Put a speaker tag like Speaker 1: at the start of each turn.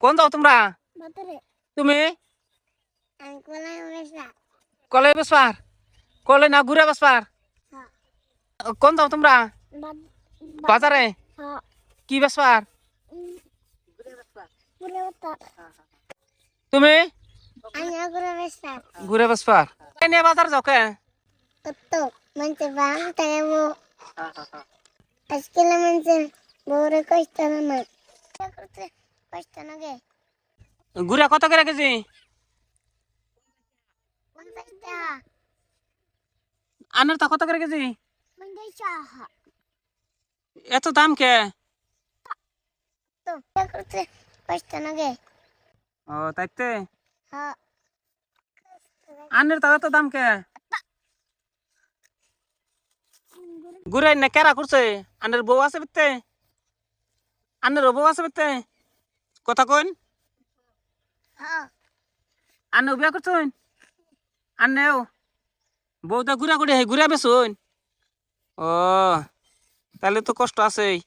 Speaker 1: কোন যাও তোমরা? তুমি কলে বেসপার? কলে না ঘুরে বেসপার? কোন যাও তোমরা? বাজারে কি বেসপার? তুমি ঘুরে বেসপার? নিয়ে বাজার যাও কে? ঘুরে কত করে কেজি? আনার তা কত করে কেজি? এত দাম কে? ও তাইতে আনের তা এত দাম কে? ঘুরে না কেরা করছে? আনের বউ আছে বিতে? আনের বউ আছে বিতে? কথা কইন? আনে বিয়া করছেন? আনেও বউটা ঘুরা করে ঘুরা বেসুন? ও তাহলে তো কষ্ট আছেই।